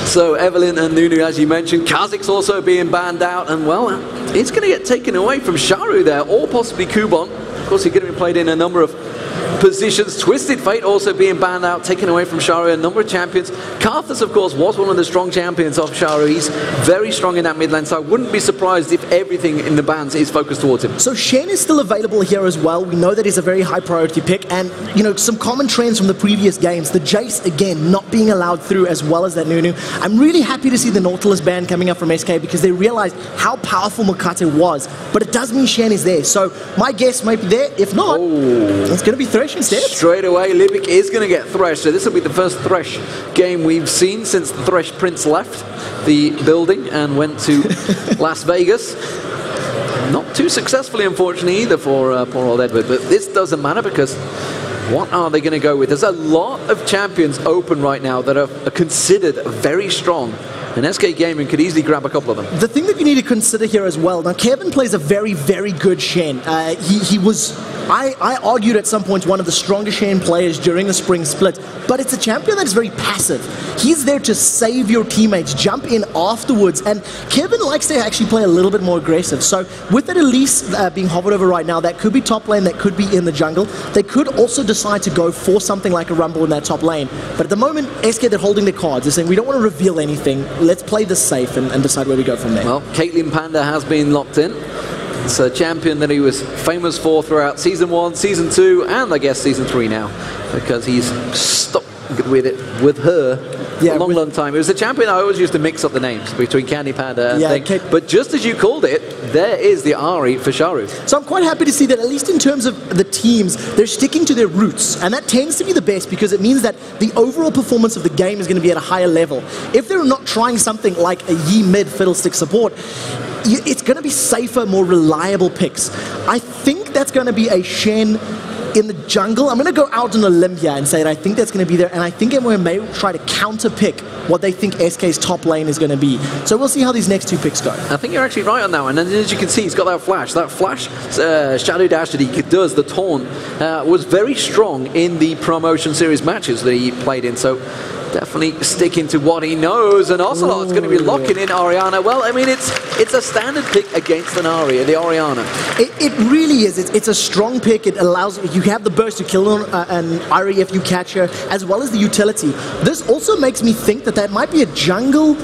So Evelynn and Nunu, as you mentioned, Kha'Zix also being banned out, and well, it's going to get taken away from Xiaoru there, or possibly Kubon. Of course, he's going to be played in a number of positions. Twisted Fate also being banned out, taken away from Xiaoru, a number of champions. Karthus, of course, was one of the strong champions of Xiaoru. He's very strong in that mid lane, so I wouldn't be surprised if everything in the bans is focused towards him. So Shen is still available here as well. We know that he's a very high priority pick, and you know, some common trends from the previous games. The Jace, again, not being allowed through, as well as that Nunu. I'm really happy to see the Nautilus ban coming up from SK, because they realized how powerful Mokate was, but it does mean Shen is there. So my guess might be there. If not, it's going to be Thresh instead. Straight away, Libic is going to get Thresh. So this will be the first Thresh game we've seen since the Thresh Prince left the building and went to Las Vegas. Not too successfully, unfortunately, either for poor old Edward. But this doesn't matter, because what are they going to go with? There's a lot of champions open right now that are considered very strong. And SK Gaming could easily grab a couple of them. The thing that you need to consider here as well, now Kevin plays a very, very good Shen. He was, I argued at some point, one of the strongest Shen players during the spring split, but it's a champion that is very passive. He's there to save your teammates, jump in afterwards, and Kevin likes to actually play a little bit more aggressive. So with that Elise being hovered over right now, that could be top lane, that could be in the jungle. They could also decide to go for something like a Rumble in that top lane. But at the moment, SK, they're holding their cards. They're saying, we don't want to reveal anything. Let's play this safe and decide where we go from there. Well, Caitlyn Panda has been locked in. It's a champion that he was famous for throughout Season 1, Season 2, and I guess Season 3 now, because he's stuck with her for a long time. It was a champion I always used to mix up the names between Candy Panda and thing. But just as you called it, there is the Ahri for Xiaoru. So I'm quite happy to see that, at least in terms of the teams, they're sticking to their roots, and that tends to be the best, because it means that the overall performance of the game is going to be at a higher level. If they're not trying something like a Yi mid Fiddlestick support, it's going to be safer, more reliable picks. I think that's going to be a Shen in the jungle. I'm going to go out on a limb here and say that I think that's going to be there, and I think everyone may try to counter-pick what they think SK's top lane is going to be. So we'll see how these next two picks go. I think you're actually right on that one, and as you can see, he's got that flash. That flash Shadow Dash that he does, the taunt, was very strong in the promotion series matches that he played in, so definitely sticking to what he knows, and Ocelot's going to be locking in Orianna. Well, I mean, it's a standard pick against an Ahri, the Orianna. It really is. It's a strong pick. It allows you have the burst to kill an Ahri if you catch her, as well as the utility. This also makes me think that that might be a jungle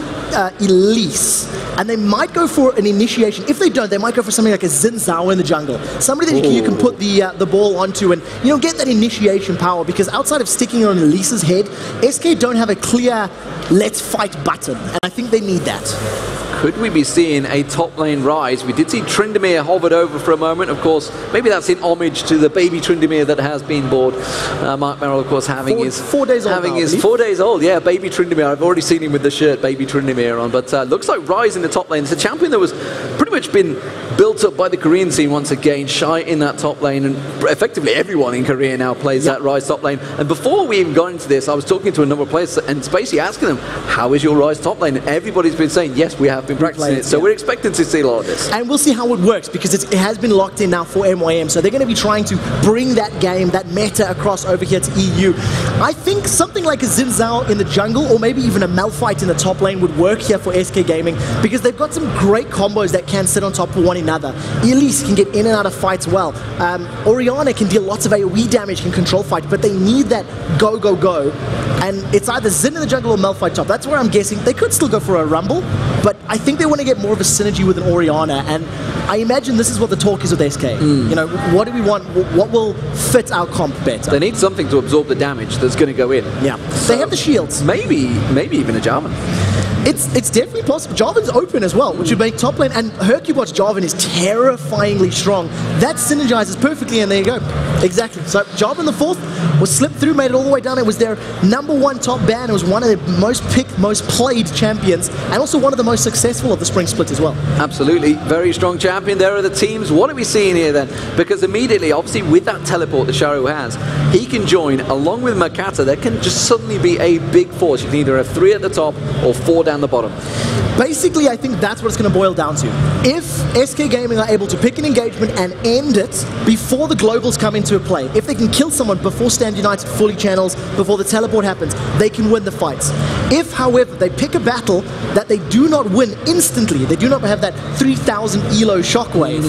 Elise, and they might go for an initiation. If they don't, they might go for something like a Xin Zhao in the jungle, somebody that you can put the ball onto and get that initiation power, because outside of sticking on Elise's head, SK don't have a clear let's fight button, and I think they need that. Could we be seeing a top lane rise? We did see Tryndamere hovered over for a moment. Of course, maybe that's in homage to the baby Tryndamere that has been born. Mark Merrill, of course, having his 4 days old. 4 days old, yeah, baby Tryndamere. I've already seen him with the shirt, baby Tryndamere on. But looks like Rise in the top lane. It's a champion that was pretty much been built up by the Korean scene once again. Shy in that top lane, and effectively everyone in Korea now plays that Rise top lane. And before we even got into this, I was talking to a number of players and basically asking them, how is your Rise top lane? And everybody's been saying, yes, we have been practicing it. So we're expecting to see a lot of this. And we'll see how it works, because it has been locked in now for MYM. So they're going to be trying to bring that game, that meta, across over here to EU. I think something like a Xin Zhao in the jungle, or maybe even a Malphite in the top lane, would work here for SK Gaming, because they've got some great combos that can sit on top of one another. Elise can get in and out of fights well. Orianna can deal lots of AoE damage, can control fight, but they need that go, go, go. And it's either Xin in the jungle or Malphite top. That's where I'm guessing. They could still go for a Rumble, but I think they want to get more of a synergy with an Orianna, and I imagine this is what the talk is with SK. You know, what do we want? What will fit our comp better? They need something to absorb the damage that's going to go in. Yeah, so they have the shields. Maybe even a Jarvan. It's definitely possible. Jarvan's open as well, which would make top lane, and Hercubot's Jarvan is terrifyingly strong. That synergizes perfectly, and there you go. Exactly. So Jarvan the 4th was slipped through, made it all the way down. It was their #1 top ban. It was one of the most picked, most played champions, and also one of the most successful of the spring split as well. Absolutely. Very strong champion. There are the teams. What are we seeing here then? Because immediately, obviously, with that teleport that Xiaoru has, he can join, along with Makata. There can just suddenly be a big force. You can either have 3 at the top or 4 down the bottom. Basically, I think that's what it's going to boil down to. If SK Gaming are able to pick an engagement and end it before the globals come into play, if they can kill someone before Stand United fully channels, before the teleport happens, they can win the fights. If, however, they pick a battle that they do not win instantly, they do not have that 3,000 elo shockwave,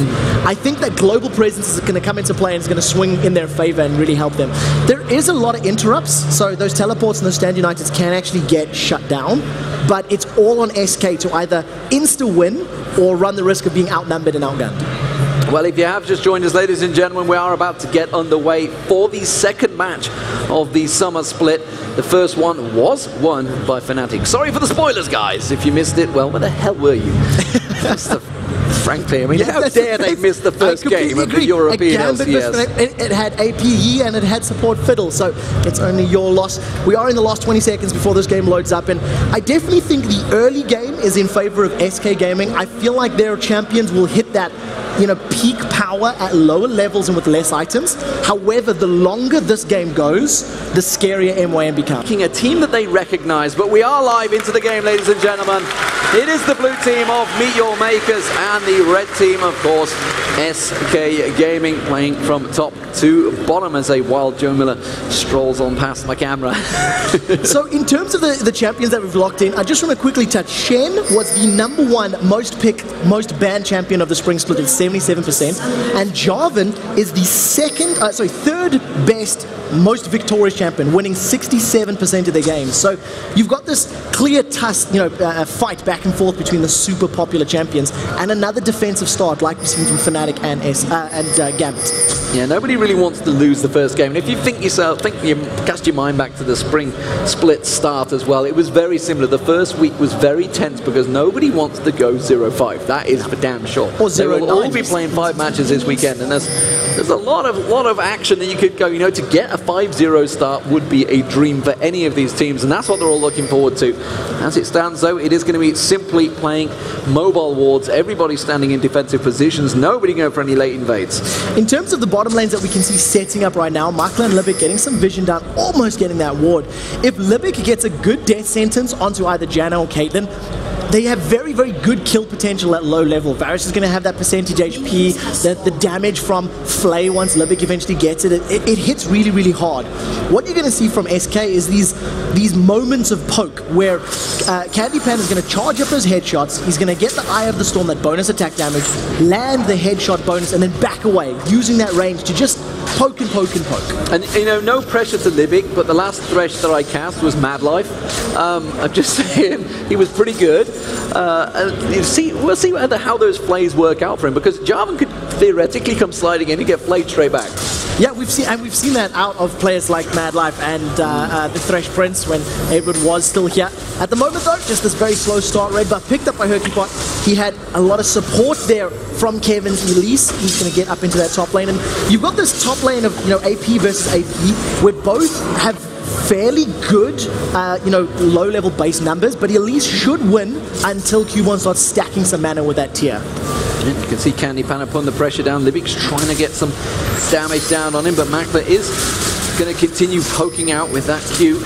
I think that global presence is going to come into play and it's going to swing in their favor and really help them. There is a lot of interrupts, so those teleports and those Stand Uniteds can actually get shut down, but it's all on SK to either insta-win or run the risk of being outnumbered and outgunned. Well, if you have just joined us, ladies and gentlemen, we are about to get underway for the second match of the summer split. The first one was won by Fnatic. Sorry for the spoilers, guys. If you missed it, well, where the hell were you? Frankly, I mean, Yeah, how dare they miss the first game of the European LCS? It had APE and it had support fiddle, so it's only your loss. We are in the last 20 seconds before this game loads up, and I definitely think the early game is in favor of SK Gaming. I feel like their champions will hit that, you know, peak power at lower levels and with less items. However, the longer this game goes, the scarier MYM becomes. A team that they recognize, but we are live into the game, ladies and gentlemen. It is the blue team of Meet Your Makers and the red team, of course, SK Gaming, playing from top to bottom as a wild Joe Miller strolls on past my camera. So in terms of the champions that we've locked in, I just want to quickly touch. Shen was the #1 most picked, most banned champion of the spring split at 77%, and Jarvan is the third best most victorious champion, winning 67% of their games. So you've got this clear fight back and forth between the super popular champions and another defensive start like we've seen from Fnatic and Gambit. Yeah, nobody really wants to lose the first game. And if you you cast your mind back to the spring split start as well, it was very similar. The first week was very tense because nobody wants to go 0-5. That is for damn sure. Or 0-9. They will all be playing 5 matches this weekend, and there's a lot of action that you could go. You know, to get a 5-0 start would be a dream for any of these teams, and that's what they're all looking forward to. As it stands, though, it is going to be simply playing mobile wards. Everybody standing in defensive positions. Nobody going for any late invades. In terms of the bottom lanes that we can see setting up right now, Makler and Libic getting some vision down, almost getting that ward. If Libic gets a good death sentence onto either Janna or Caitlyn, they have very, very good kill potential at low level. Varus is going to have that percentage HP, the damage from Flay once Libic eventually gets it. It hits really, really hard. What you're going to see from SK is these moments of poke where Candypan is going to charge up those headshots. He's going to get the Eye of the Storm, that bonus attack damage, land the headshot bonus, and then back away, using that range to just poke and poke and poke. And, you know, no pressure to Libic, but the last Thresh that I cast was Mad Life. I'm just saying, he was pretty good. We'll see how those Flays work out for him, because Jarvan could theoretically come sliding in and get flayed straight back. Yeah, we've seen that out of players like Mad Life and the Thresh Prince when Edward was still here. At the moment, though, just this very slow start. Red buff picked up by Hercubot. He had a lot of support there from Kevin's Elise. He's going to get up into that top lane, and you've got this top lane of AP versus AP, where both have fairly good, low-level base numbers, but Elise should win until Cubone starts stacking some mana with that tier. You can see Candypan putting the pressure down. Libic's trying to get some damage down on him, but Makler is going to continue poking out with that Q.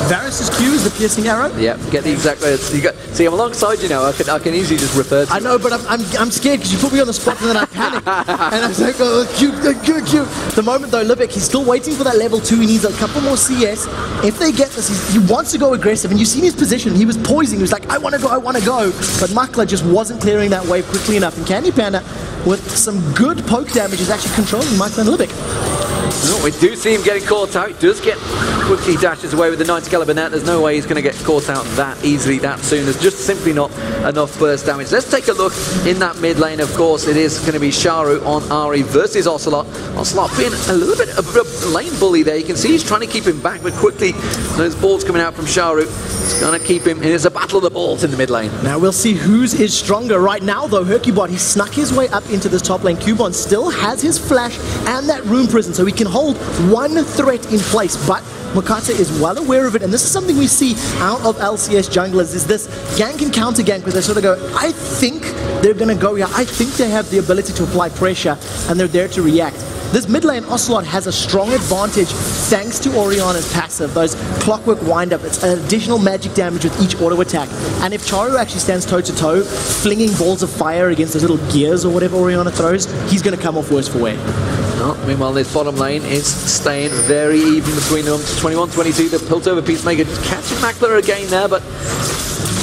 Varus's Q is the piercing arrow? Yeah, get the exact... see, I'm alongside you now. I can easily just refer to... I know, but I'm scared because you put me on the spot and then I panic. And I was like, oh, Q. The moment, though, Libic, he's still waiting for that level 2. He needs a couple more CS. If they get this, he wants to go aggressive. And you've seen his position. He was poising. He was like, I want to go. But Makler just wasn't clearing that wave quickly enough. And Candy Panda, with some good poke damage, is actually controlling Makler and Libic. Well, we do see him getting caught out. He does get quickly dashes away with the 90 caliber net. There's no way he's going to get caught out that easily, that soon. There's just simply not enough burst damage. Let's take a look in that mid lane. Of course, it is going to be Sharu on Ahri versus Ocelot. Ocelot being a little bit of a lane bully there. You can see he's trying to keep him back, but quickly those balls coming out from Sharu. It's going to keep him. It is a battle of the balls in the mid lane. Now we'll see whose is stronger. Right now, though, Hercubot, he snuck his way up into this top lane. Cubone still has his flash and that rune prison, so he can hold one threat in place, but Mokata is well aware of it, and this is something we see out of LCS junglers, is this gank and counter gank, where they sort of go, I think they're going to go here, I think they have the ability to apply pressure, and they're there to react. this mid lane Ocelot has a strong advantage thanks to Orianna's passive, those clockwork wind-up. It's an additional magic damage with each auto attack. And if Charu actually stands toe-to-toe, flinging balls of fire against those little gears or whatever Orianna throws, he's going to come off worse for wear. Oh, meanwhile, this bottom lane is staying very even between them. 21-22, the Piltover Peacemaker catching Mackler again there, but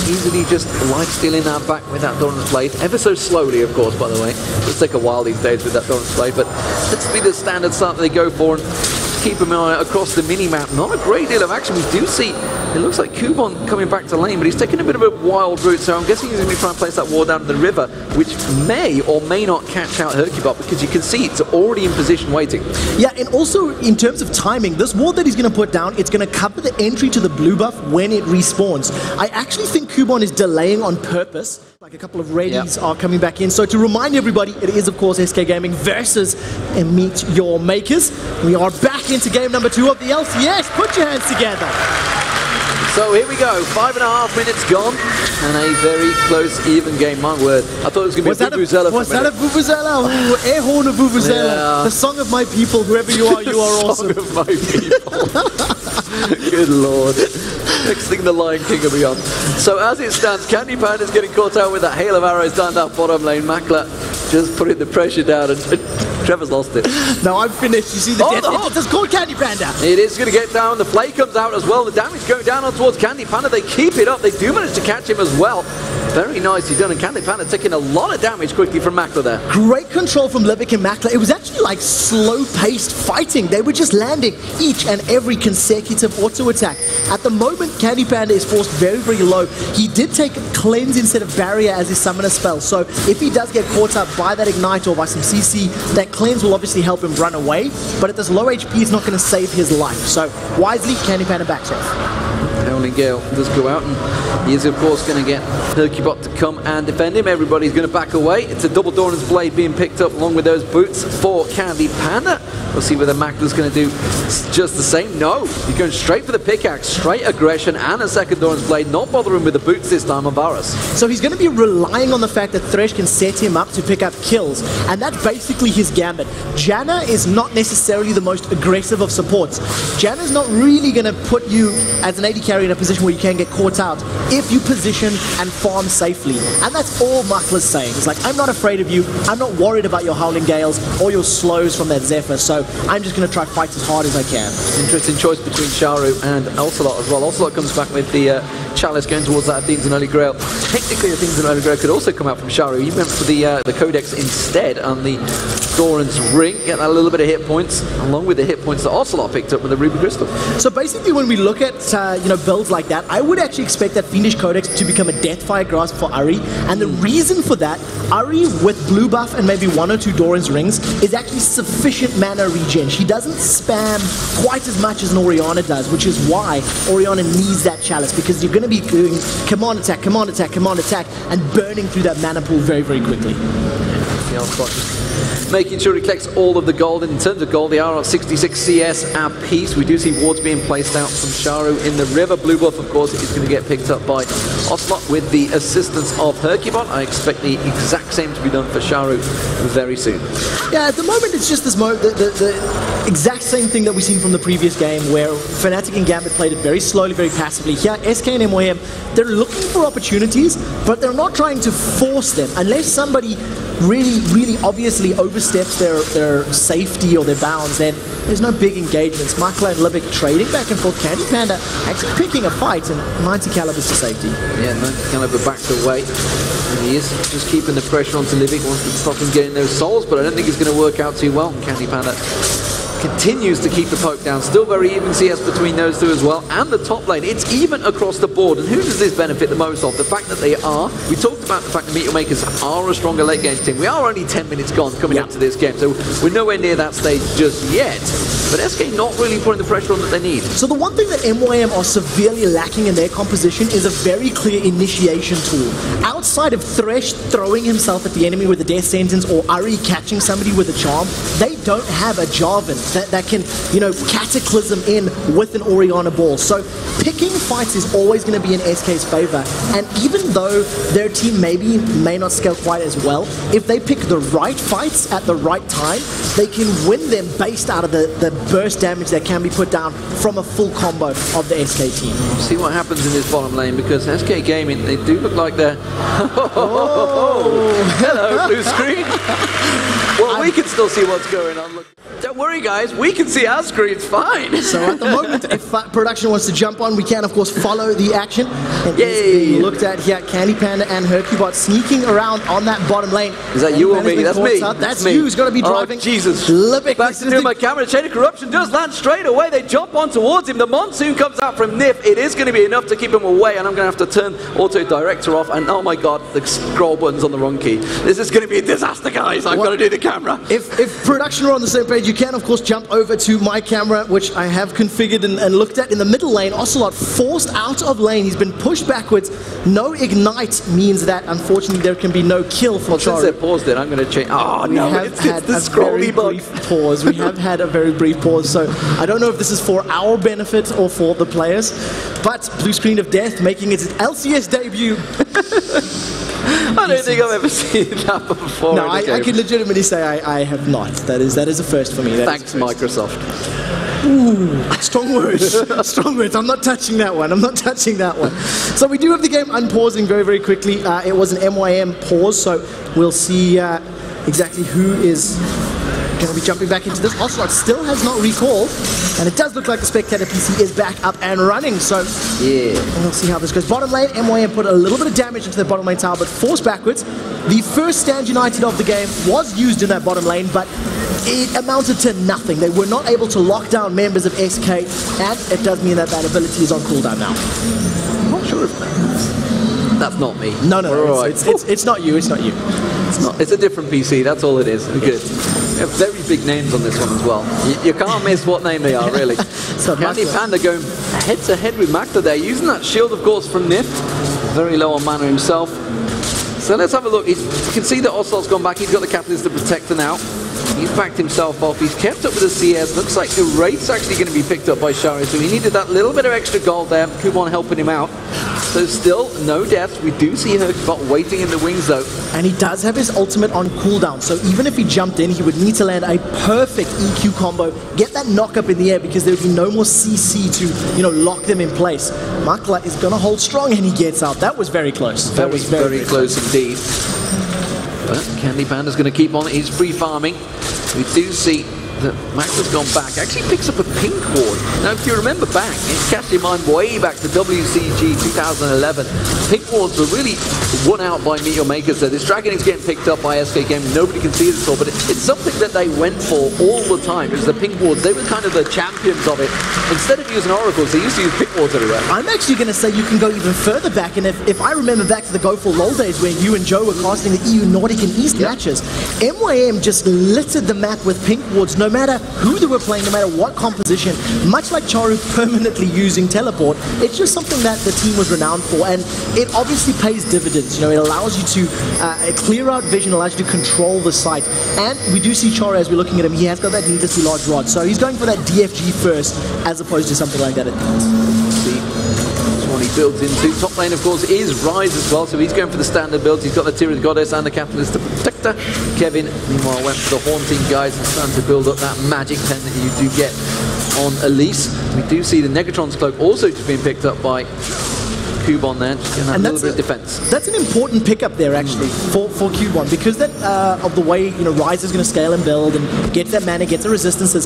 easily just life-stealing that back with that Doran's Blade. Ever so slowly, of course, by the way. It'll take a while these days with that Doran's Blade, but let's be the standard start that they go for. And keep an eye across the mini-map. Not a great deal of action. We do see, it looks like Kubon coming back to lane, but he's taking a bit of a wild route, so I'm guessing he's going to be trying to place that ward down in the river, which may or may not catch out Hercubot, because you can see it's already in position waiting. Yeah, and also in terms of timing, this ward that he's going to put down, it's going to cover the entry to the blue buff when it respawns. I actually think Kubon is delaying on purpose. Like a couple of readies are coming back in. So to remind everybody, it is of course SK Gaming versus Meet Your Makers. We are back into game number 2 of the LCS. Put your hands together. So here we go, 5.5 minutes gone, and a very close, even game. My word, I thought it was going to be a Vuvuzela. Was that a Vuvuzela? Ooh, air horn of Vuvuzela. Yeah. The song of my people, whoever you are awesome. The song of my people. Good lord. Next thing, the Lion King will be on. So as it stands, Candy Panda's getting caught out with that hail of arrows down that bottom lane. Mackler just putting the pressure down, and Trevor's lost it. No, I'm finished. You see the death. It's called Candy Panda. It is going to get down. The play comes out as well. The damage going down on towards Candy Panda. They keep it up. They do manage to catch him as well. Very nicely done. And Candy Panda taking a lot of damage quickly from Mackler there. Great control from Livic and Mackler. It was actually like slow-paced fighting. They were just landing each and every consecutive auto attack. At the moment, Candy Panda is forced very, very low. He did take Cleanse instead of Barrier as his summoner spell. So if he does get caught up by that Ignite or by some CC, that Cleanse will obviously help him run away. But at this low HP, it's not going to save his life. So wisely, Candy Panda backs off. Howling Gale does go out, and he is of course going to get Hercubot to come and defend him. Everybody's going to back away. It's a double Doran's Blade being picked up along with those boots for Candy Panda. We'll see whether Mackler's going to do just the same. No, he's going straight for the pickaxe, straight aggression, and a second Doran's Blade, not bothering with the boots this time on Varus. So he's going to be relying on the fact that Thresh can set him up to pick up kills, and that's basically his gambit. Janna is not necessarily the most aggressive of supports. Janna's not really going to put you as an AD carry in a position where you can get caught out if you position and farm safely. And that's all Mackler's saying. It's like, I'm not afraid of you. I'm not worried about your Howling Gales or your slows from that Zephyr, so I'm just going to try to fight as hard as I can. Interesting choice between Charu and Ocelot as well. Ocelot comes back with the Chalice going towards that Athene's and Holy Grail. Technically, Athene's and Holy Grail could also come out from Charu. He went for the Codex instead on the Doran's Ring. Get that little bit of hit points, along with the hit points that Ocelot picked up with the Ruby Crystal. So basically, when we look at builds like that, I would actually expect that Fiendish Codex to become a Deathfire Grasp for Ahri. And the reason for that, Ahri with blue buff and maybe 1 or 2 Doran's Rings is actually sufficient mana regen. She doesn't spam quite as much as an Orianna does, which is why Orianna needs that Chalice, because you're going to be doing command attack, command attack, command attack, and burning through that mana pool very, very quickly. Making sure he collects all of the gold. And in terms of gold, they are at 66 CS apiece. We do see wards being placed out from Charu in the river. Blue buff, of course, is going to get picked up by Ocelot with the assistance of Hercubot. I expect the exact same to be done for Charu very soon. Yeah, at the moment it's just this the exact same thing that we've seen from the previous game, where Fnatic and Gambit played it very slowly, very passively. Here, SK and MYM, they're looking for opportunities, but they're not trying to force them. Unless somebody really, really obviously oversteps their safety or their bounds, then there's no big engagements. Mackler and Livic trading back and forth. Candy Panda actually picking a fight, and 90 calibers to safety. Yeah, 90 caliber backed away. And he is just keeping the pressure onto Livic, wants to stop him getting those souls, but I don't think it's going to work out too well. Candy Panda continues to keep the poke down. Still very even CS between those two as well. And the top lane, it's even across the board. And who does this benefit the most of? The fact that they are, we talked about the fact that Meet Your Makers are a stronger late game team. We are only 10 minutes gone coming up to this game, so we're nowhere near that stage just yet. But SK not really putting the pressure on that they need. So the one thing that MYM are severely lacking in their composition is a very clear initiation tool. Outside of Thresh throwing himself at the enemy with a death sentence or Ahri catching somebody with a charm, they don't have a Jarvan. that can, you know, cataclysm in with an Orianna Ball. So picking fights is always going to be in SK's favor. And even though their team may not scale quite as well, if they pick the right fights at the right time, they can win them based out of the burst damage that can be put down from a full combo of the SK team. See what happens in this bottom lane, because SK Gaming, they do look like they're... Hello, blue screen. Well, we can still see what's going on. Look, don't worry, guys. We can see our screens fine. So at the moment, if production wants to jump on, we can, of course, follow the action. And Yay! Looked at here, Candy Panda and Hercubot sneaking around on that bottom lane. Is that you or me? That's me. That's me. you who's going to be driving. Oh, Jesus. Libic, back to do my camera. Chain of Corruption does land straight away. They jump on towards him. The Monsoon comes out from Nif. It is going to be enough to keep him away, and I'm going to have to turn Auto Director off. And oh my God, the scroll button's on the wrong key. This is going to be a disaster, guys. I've got to do the camera. If production are on the same page, you can, of course, jump over to my camera, which I have configured and looked at in the middle lane. Ocelot forced out of lane. He's been pushed backwards. No ignite means that, unfortunately, there can be no kill for Charu. Since they paused it, I'm going to change. Oh, no, it's the scrolly bug. Pause. We have had a very brief pause, so I don't know if this is for our benefit or for the players, but Blue Screen of Death making its LCS debut. I don't think I've ever seen that before. No, I can legitimately say I have not. That is a first for me. Thanks, Microsoft. Ooh, strong words. Strong words. I'm not touching that one. I'm not touching that one. So we do have the game unpausing very, very quickly. It was an MYM pause, so we'll see exactly who is going to be jumping back into this. Ocelot still has not recalled, and it does look like the Spectator PC is back up and running, so yeah, we'll see how this goes. Bottom lane, MYM put a little bit of damage into the bottom lane tower, but forced backwards. The first Stand United of the game was used in that bottom lane, but it amounted to nothing. They were not able to lock down members of SK, and it does mean that that ability is on cooldown now. I'm not sure if that's not me. No, it's not you, it's not you. It's not. It's a different PC, that's all it is. Good. We have very big names on this one as well. You can't miss what name they are, really. So Candy Panda going head-to-head with Makta there, using that shield, of course, from Nif. Very low on mana himself. So let's have a look. You can see that Ocelot's gone back. He's got the Catalyst to protect her now. He's backed himself off. He's kept up with the CS. Looks like the Wraith's actually going to be picked up by Shari. So he needed that little bit of extra gold there. Kumon helping him out. So still no deaths. We do see Hercubot waiting in the wings though. And he does have his ultimate on cooldown. So even if he jumped in, he would need to land a perfect EQ combo, get that knock up in the air, because there would be no more CC to, you know, lock them in place. Makla is going to hold strong, and he gets out. That was very close. That was very close indeed. But Candy Panda's going to keep on. He's free farming. We do see that Makla's gone back. Actually picks up a pink ward. Now, if you remember back, it's cast your mind way back to WCG 2011. Pink wards were really won out by Meteor Maker. So this dragon is getting picked up by SK Gaming. Nobody can see it at all, but it's something that they went for all the time. It was the pink wards. They were kind of the champions of it. Instead of using oracles, they used to use pink wards everywhere. I'm actually going to say you can go even further back, and if I remember back to the Go for LOL days where you and Joe were casting the EU Nordic and East matches, MYM just littered the map with pink wards, no matter who they were playing, no matter what composition. Much like Charu permanently using teleport, it's just something that the team was renowned for, and it obviously pays dividends. You know, it allows you to clear out vision, allows you to control the site, and we do see Charu as we're looking at him. He has got that needlessly large rod, so he's going for that DFG first, as opposed to something like that at That's what he builds into. Top lane, of course, is Ryze as well, so he's going for the standard builds. He's got the Tear of the Goddess and the Catalyst to protect her. Kevin, meanwhile, went for the Haunting guys and starting to build up that magic pen that you do get on Elise. We do see the Negatron's Cloak also just being picked up by Cubon there, just getting that little bit of defense. That's an important pickup there, actually, for Cubon, because that of the way, you know, Ryze is going to scale and build and get that mana, get the resistances.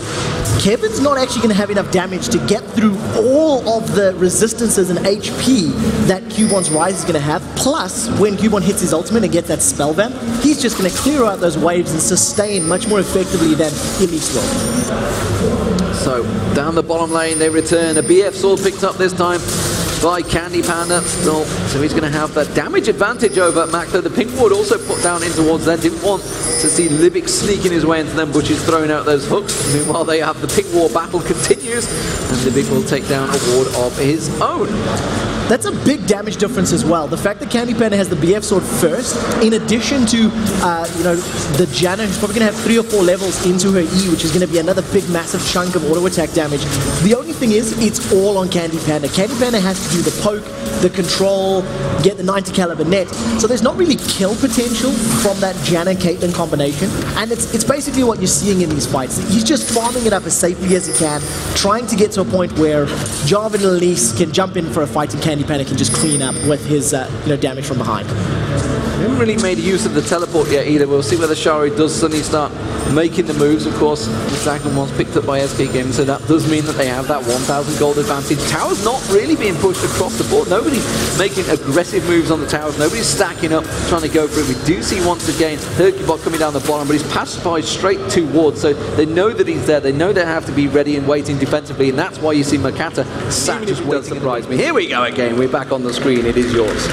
Kevin's not actually going to have enough damage to get through all of the resistances and HP that Cubon's Ryze is going to have. Plus, when Cubon hits his ultimate and gets that spell vamp, he's just going to clear out those waves and sustain much more effectively than Elise will. So, down the bottom lane they return. A BF sword picked up this time. by Candy Panda still. So he's going to have that damage advantage over Makler. The pink ward also put down in towards there. Didn't want to see Livic sneaking his way into them bushes, throwing out those hooks. Meanwhile, they have the pink ward battle continues, and Livic will take down a ward of his own. That's a big damage difference as well. The fact that Candy Panda has the BF sword first, in addition to, you know, the Janna, who's probably going to have 3 or 4 levels into her E, which is going to be another big, massive chunk of auto attack damage. The only thing is, it's all on Candy Panda. Candy Panda has to do the poke, the control, get the 90 caliber net. So there's not really kill potential from that Janna Caitlyn combination, and it's basically what you're seeing in these fights. He's just farming it up as safely as he can, trying to get to a point where Jarvan and Elise can jump in for a fight and Candy Panda can just clean up with his you know, damage from behind. They haven't really made use of the teleport yet either. We'll see whether Shari does suddenly start making the moves. Of course, the second one's picked up by SK Gaming, so that does mean that they have that 1,000 gold advantage. Tower's not really being pushed across the board. Nobody's making aggressive moves on the towers. Nobody's stacking up, trying to go for it. We do see once again Hercubot coming down the bottom, but he's passed by straight towards, so they know that he's there. They know they have to be ready and waiting defensively, and that's why you see Makata sat just waiting. Surprise me. Here we go again. We're back on the screen. It is yours.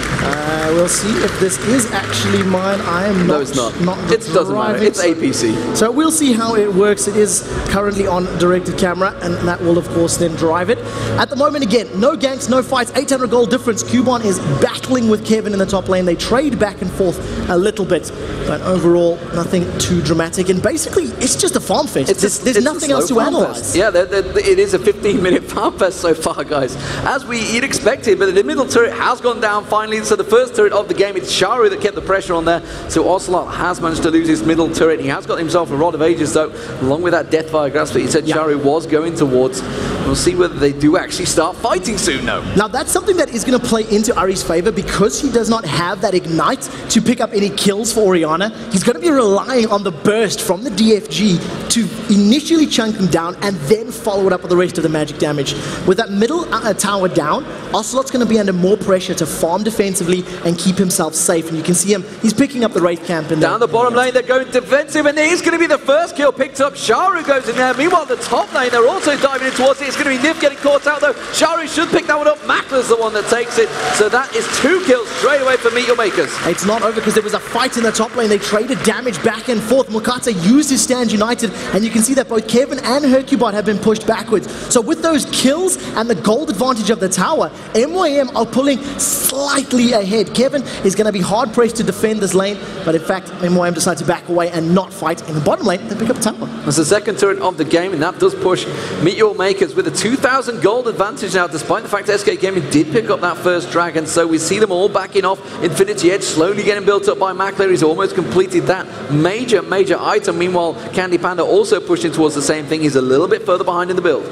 We'll see if this is actually mine. I am not. No, it's not. It doesn't matter. It's APC. So we'll see how it works. It is currently on directed camera, and that will, of course, then drive it. At the moment, again, no ganks, no fights, 800 gold difference. Cubone is battling with Kevin in the top lane. They trade back and forth a little bit, but overall, nothing too dramatic. And basically, it's just a farm fest. There's nothing else to analyze. Yeah, it is a 15-minute farm fest so far, guys. As you'd expected, but the middle turret has gone down finally. So the first turret of the game, it's Sharu that kept the pressure on there. So Ocelot has managed to lose his middle turret. He has got himself a Rod of Ages, though, along with that Deathfire Grasp that he said Sharu was going towards. We'll see whether they do actually start fighting soon, though. Now, that's something that is going to play into Ari's favor because he does not have that Ignite to pick up any kills for Orianna. He's going to be relying on the burst from the DFG to initially chunk him down and then follow it up with the rest of the magic damage. With that middle tower down, Ocelot's going to be under more pressure to farm defensively and keep himself safe. And you can see him, he's picking up the Wraith Camp. Down the bottom lane, they're going defensive, and it is going to be the first kill picked up. Sharu goes in there. Meanwhile, the top lane, they're also diving in towards it. It's going to be Nif getting caught out, though. Sharu should pick that one up. Makler's the one that takes it. So that is 2 kills straight away for Meet Your Makers. It's not over because there was a fight in the top lane. They traded damage back and forth. Mokata used his stand united, and you can see that both Kevin and Hercubot have been pushed backwards. So with those kills and the gold advantage of the tower, MYM are pulling slightly ahead. Kevin is going to be hard pressed to defend this lane, but in fact, MYM decide to back away and not fight. In the bottom lane, they pick up the tower. That's the second turret of the game, and that does push Meet Your Makers with a 2,000 gold advantage now, despite the fact that SK Gaming did pick up that first dragon. So we see them all backing off. Infinity Edge slowly getting built up by Makler. He's almost completed that major item. Meanwhile, Candy Panda also pushing towards the same thing. He's a little bit further behind in the build.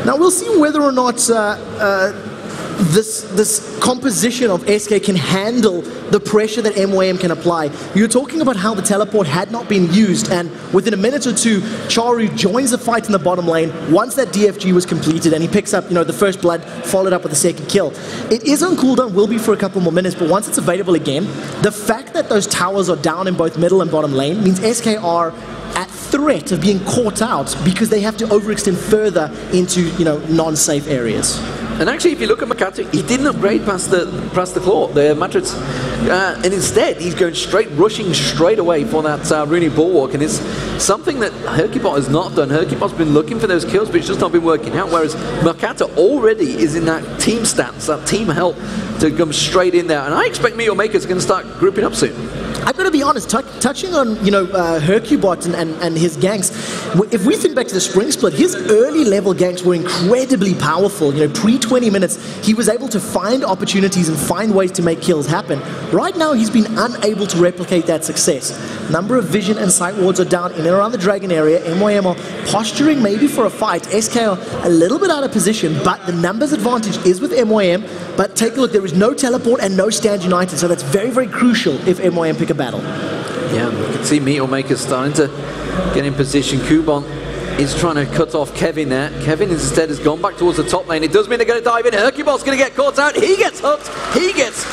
Now we'll see whether or not this composition of SK can handle the pressure that MYM can apply. You're talking about how the teleport had not been used, and within a minute or two, Charu joins the fight in the bottom lane once that DFG was completed, and he picks up, you know, the first blood, followed up with the second kill. It is on cooldown, will be for a couple more minutes, but once it's available again, the fact that those towers are down in both middle and bottom lane means SK are at threat of being caught out because they have to overextend further into, you know, non-safe areas. And actually, if you look at Makata, he didn't upgrade past the claw, the Matrix, and instead he's going rushing straight away for that Runic Bulwark, and it's something that Hercubot has not done. Hercubot's been looking for those kills, but it's just not been working out, whereas Makata already is in that team stance, that team help to come straight in there, and I expect Meet Your Makers are going to start grouping up soon. I've got to be honest, touching on, you know, Hercubot and his ganks, if we think back to the spring split, his early level ganks were incredibly powerful. You know, pre-20 minutes, he was able to find opportunities and find ways to make kills happen. Right now, he's been unable to replicate that success. Number of vision and sight wards are down in and around the dragon area. MYM are posturing maybe for a fight. SK are a little bit out of position, but the numbers advantage is with MYM. But take a look, there is no teleport and no stand united, so that's very, very crucial if MYM pick a battle. Yeah, you can see Meet Your Makers starting to get in position. Cubone is trying to cut off Kevin there. Kevin instead has gone back towards the top lane. It does mean they're going to dive in. Hercubot's going to get caught out. He gets hooked. He gets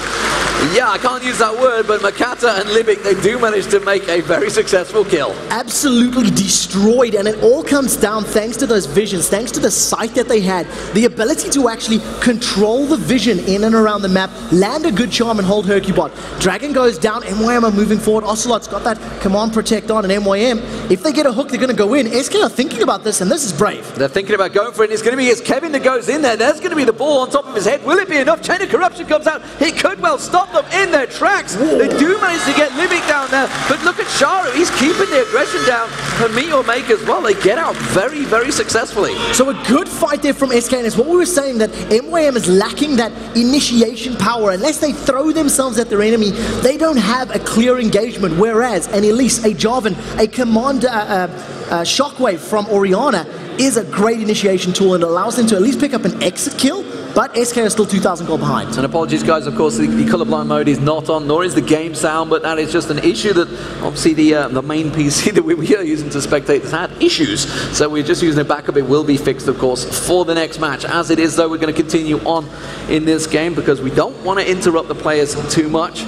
I can't use that word, but Makata and Libic, they do manage to make a very successful kill. Absolutely destroyed, and it all comes down thanks to those visions, thanks to the sight that they had, the ability to actually control the vision in and around the map, land a good charm and hold Hercubot. Dragon goes down, MYM are moving forward, Ocelot's got that command protect on, and MYM, if they get a hook, they're going to go in. SK are thinking about this, and this is brave. They're thinking about going for it, and it's going to be it's Kevin that goes in there. There's going to be the ball on top of his head. Will it be enough? Chain of Corruption comes out. It could well stop them in their tracks. Whoa. They do manage to get Libic down there, but look at Charu. He's keeping the aggression down. And Meteor Maker as well. They get out very, very successfully. So a good fight there from SK, and it's what we were saying, that MYM is lacking that initiation power. Unless they throw themselves at their enemy, they don't have a clear engagement, whereas an Elise, a Jarvan, a Commander Shockwave from Orianna is a great initiation tool and allows them to at least pick up an exit kill, but SK are still 2,000 gold behind. And apologies guys, of course the colorblind mode is not on, nor is the game sound, but that is just an issue that obviously the main PC that we were using to spectate has had issues. So we're just using a backup. It will be fixed, of course, for the next match. As it is though, we're going to continue on in this game because we don't want to interrupt the players too much.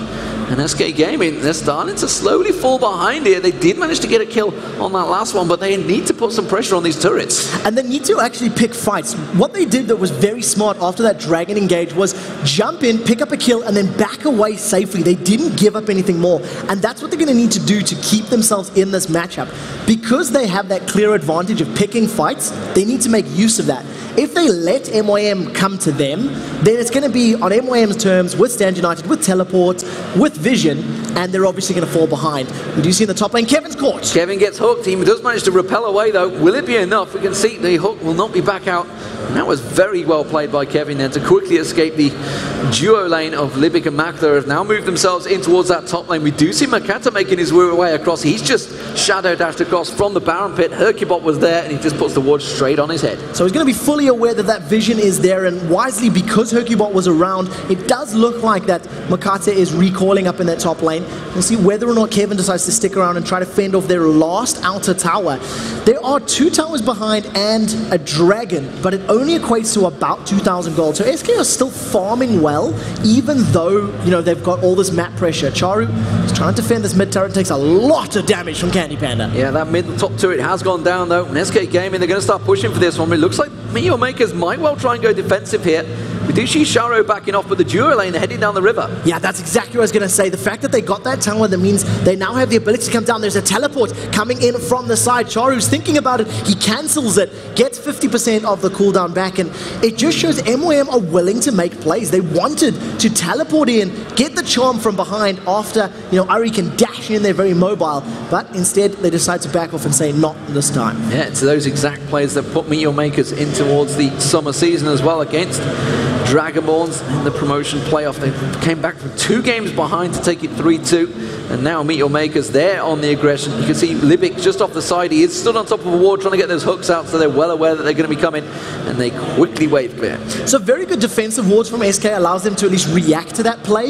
And SK Gaming, they're starting to slowly fall behind here. They did manage to get a kill on that last one, but they need to put some pressure on these turrets. And they need to actually pick fights. What they did that was very smart after that Dragon engage was jump in, pick up a kill, and then back away safely. They didn't give up anything more. And that's what they're going to need to do to keep themselves in this matchup. Because they have that clear advantage of picking fights, they need to make use of that. If they let MYM come to them, then it's going to be on MYM's terms with Stand United, with Teleport, with Vision, and they're obviously going to fall behind. We do see in the top lane, Kevin's caught. Kevin gets hooked. He does manage to repel away though. Will it be enough? We can see the hook will not be back out. And that was very well played by Kevin there to quickly escape the duo lane of Libic and Makata. Have now moved themselves in towards that top lane. We do see Makata making his way across. He's just shadow dashed across from the Baron pit. Hercubot was there and he just puts the ward straight on his head. So he's going to be fully aware that that vision is there, and wisely, because Hercubot was around, it does look like that Makata is recalling up in that top lane. We'll see whether or not Kevin decides to stick around and try to fend off their last outer tower. There are 2 towers behind and a dragon, but it only equates to about 2,000 gold. So SK are still farming well, even though, you know, they've got all this map pressure. Charu is trying to defend this mid turret, takes a lot of damage from Candy Panda. Yeah, that mid top turret has gone down though. And SK Gaming, they're going to start pushing for this one. But it looks like Meteor Makers might well try and go defensive here. We do see Charu backing off, but the duo lane, they're heading down the river. Yeah, that's exactly what I was going to say. The fact that they got that tower, that means they now have the ability to come down. There's a teleport coming in from the side. Charu's thinking about it. He cancels it, gets 50% of the cooldown back, and it just shows MYM are willing to make plays. They wanted to teleport in, get the charm from behind after, you know, Ari can dash in there very mobile, but instead they decide to back off and say not this time. Yeah, it's those exact plays that put Meteor Makers in towards the summer season as well against Dragonborns in the promotion playoff. They came back from 2 games behind to take it 3-2, and now Meteor Makers there on the aggression. You can see Libic just off the side. He is stood on top of a ward trying to get those hooks out, so they're well aware that they're going to be coming, and they quickly wave clear. So very good defensive wards from SK, allows them to at least react to that play.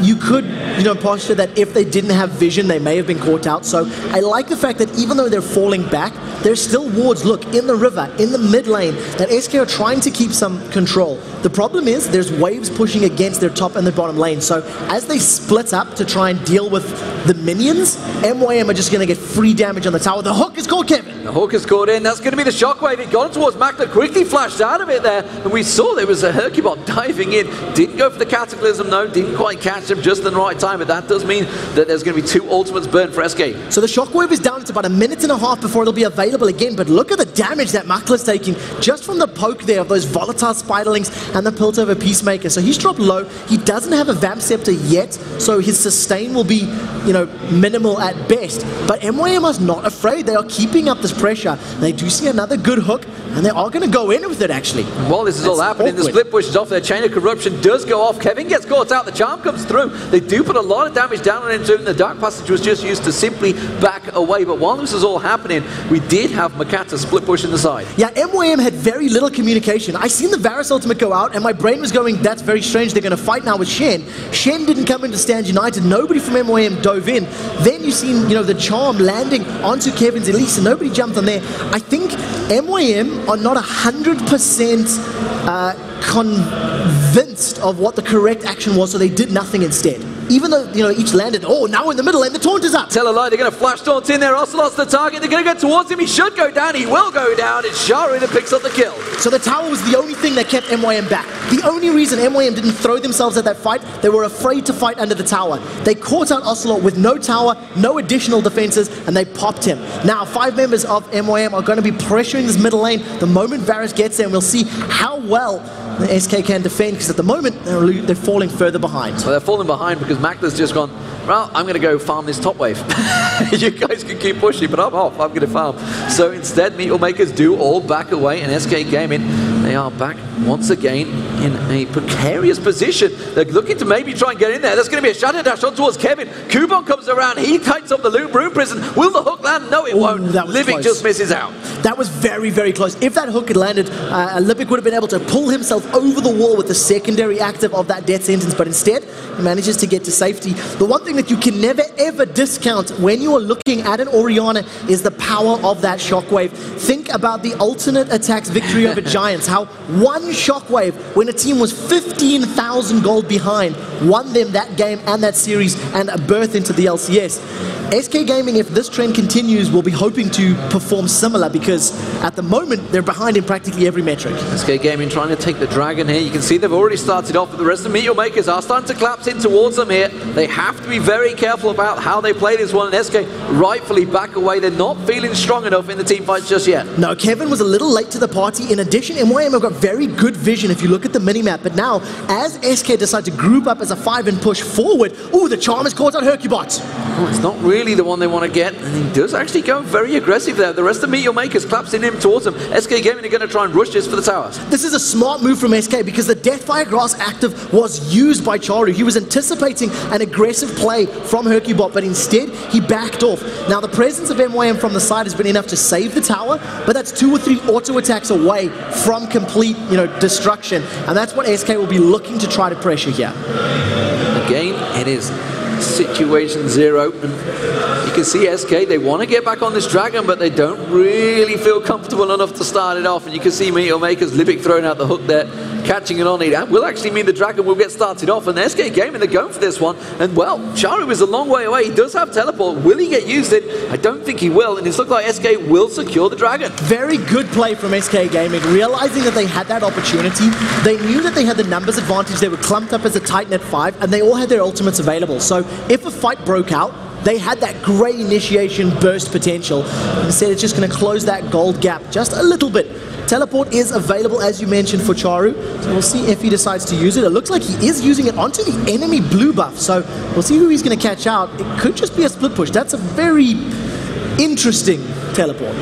You could, you know, posture that if they didn't have vision, they may have been caught out. So I like the fact that even though they're falling back, there's still wards, look, in the river, in the mid lane, that SK are trying to keep some control. The problem is there's waves pushing against their top and their bottom lane. So as they split up to try and deal with the minions, MYM are just going to get free damage on the tower. The hook is caught, Kevin. The hook is caught in. That's going to be the shockwave. It got towards Makata, quickly flashed out of it there. And we saw there was a Hercubot diving in. Didn't go for the Cataclysm, no. Didn't quite catch him just in the right time. But that does mean that there's going to be 2 ultimates burned for SK. So the shockwave is down. It's about 1.5 minutes before it'll be available again. But look at the damage that Makata's taking just from the poke there of those volatile spiderlings and the Piltover Peacemaker. So he's dropped low. He doesn't have a Vamp Scepter yet, so his sustain will be, you know, minimal at best. But MYM is not afraid. They are keeping up this pressure. They do see another good hook, and they are going to go in with it, actually. While this is all happening, the split push is off. Their Chain of Corruption does go off. Kevin gets caught out. The charm comes through. They do put a lot of damage down on him too. The Dark Passage was just used to simply back away. But while this is all happening, we did have Makata split push in the side. Yeah, MYM had very little communication. I seen the Varus ultimate go out, and my brain was going, that's very strange. They're going to fight now with Shen. Shen didn't come in to Stand United. Nobody from MYM dove in. Then you seen, you know, the charm landing onto Kevin's Elise, and nobody jumped on there. I think MYM are not 100% convinced of what the correct action was, so they did nothing instead. even though, you know, each landed, oh, now in the middle lane, the taunt is up. Tell a lie, they're going to flash taunt in there. Ocelot's the target. They're going to go towards him. He should go down. He will go down. It's Charu that picks up the kill. So the tower was the only thing that kept MYM back. The only reason MYM didn't throw themselves at that fight, they were afraid to fight under the tower. They caught out Ocelot with no tower, no additional defenses, and they popped him. Now, 5 members of MYM are going to be pressuring this middle lane. The moment Varus gets there, and we'll see how well the SK can defend, because at the moment, they're falling further behind. Well, they're falling behind because Makla's just gone, well, I'm going to go farm this top wave. You guys can keep pushing, but I'm off. I'm going to farm. So instead, Meatmakers do all back away, and SK Gaming, they are back once again in a precarious position. They're looking to maybe try and get in there. There's going to be a shadow dash on towards Kevin. Kubon comes around. He tights up the Rune Prison. Will the hook land? No, it won't. Livic just misses out. That was very, very close. If that hook had landed, Livic would have been able to pull himself over the wall with the secondary active of that death sentence, but instead, he manages to get to safety. The one thing that you can never, ever discount when you are looking at an Orianna is the power of that shockwave. Think about the alternate attacks victory over Giants, how one shockwave, when a team was 15,000 gold behind, won them that game and that series and a berth into the LCS. SK Gaming, if this trend continues, will be hoping to perform similar, because at the moment, they're behind in practically every metric. SK Gaming trying to take the dragon here. You can see they've already started off, but the rest of the Meteormakers are starting to collapse in towards them here. They have to be very careful about how they play this one, and SK rightfully back away. They're not feeling strong enough in the team fights just yet. No, Kevin was a little late to the party. In addition, MYM have got very good vision if you look at the minimap, but now, as SK decide to group up as a 5 and push forward, ooh, the charm has caught out Hercubot. Oh, it's not really the one they want to get, and he does actually go very aggressive there. The rest of Meteormakers collapsing in towards him. SK Gaming are going to try and rush this for the towers. This is a smart move from SK, because the Deathfire Grass active was used by Charu. He was anticipating an aggressive play from Hercubot, but instead he backed off. Now, the presence of MYM from the side has been enough to save the tower, but that's 2 or 3 auto attacks away from complete, destruction, and that's what SK will be looking to try to pressure here. Again, it is situation 0. And you can see SK, they want to get back on this dragon, but they don't really feel comfortable enough to start it off. And you can see Meteormakers, Livic throwing out the hook there, catching it on it. That will actually mean the dragon will get started off. And the SK Gaming, they're going for this one. And well, Charu is a long way away. He does have teleport. Will he get used in? I don't think he will. And it's looked like SK will secure the dragon. Very good play from SK Gaming. Realizing that they had that opportunity, they knew that they had the numbers advantage. They were clumped up as a tight net 5, and they all had their ultimates available. So if a fight broke out, they had that great initiation burst potential. Instead, it's just going to close that gold gap just a little bit. Teleport is available, as you mentioned, for Charu, so we'll see if he decides to use it. It looks like he is using it onto the enemy blue buff, so we'll see who he's going to catch out. It could just be a split push. That's a very interesting teleport.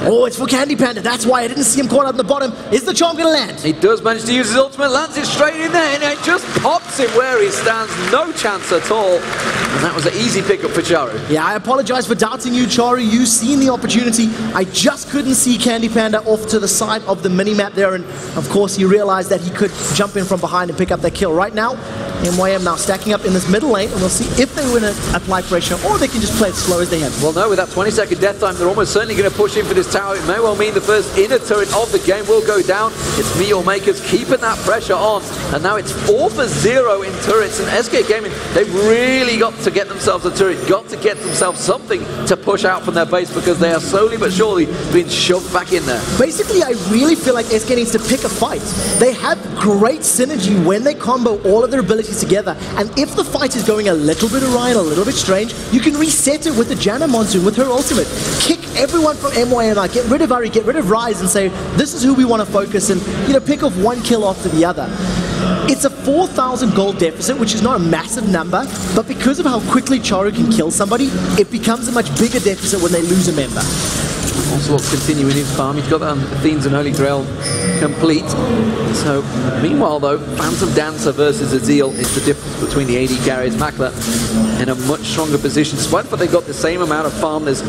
Oh, it's for Candy Panda. That's why I didn't see him caught out in the bottom. Is the charm going to land? He does manage to use his ultimate, lands it straight in there, and it just pops him where he stands. No chance at all. And that was an easy pickup for Charu. Yeah, I apologize for doubting you, Charu. You've seen the opportunity. I just couldn't see Candy Panda off to the side of the minimap there, and of course he realized that he could jump in from behind and pick up that kill. Right now, MYM now stacking up in this middle lane, and we'll see if they win to apply pressure, or they can just play it slow as they have. Well, no, with that 20-second death time, they're almost certainly going to push in for this tower. It may well mean the first inner turret of the game will go down. It's Meteormakers keeping that pressure on, and now it's 4 for 0 in turrets, and SK Gaming, they've really got to get themselves a turret, got to get themselves something to push out from their base, because they are slowly but surely being shoved back in there. Basically, I really feel like SK needs to pick a fight. They have great synergy when they combo all of their abilities together, and if the fight is going a little bit awry and a little bit strange, you can reset it with the Janna Monsoon, with her ultimate. Kick everyone from MYM out, get rid of Ari, get rid of Rise, and say, this is who we want to focus, and pick off one kill after the other. It's a 4,000 gold deficit, which is not a massive number, but because of how quickly Charu can kill somebody, it becomes a much bigger deficit when they lose a member. Ocelot's continuing his farm. He's got Athenes and Holy Grail complete. So, meanwhile though, Phantom Dancer versus Azeel is the difference between the AD carriers. Makler in a much stronger position, despite the fact they've got the same amount of farm. There's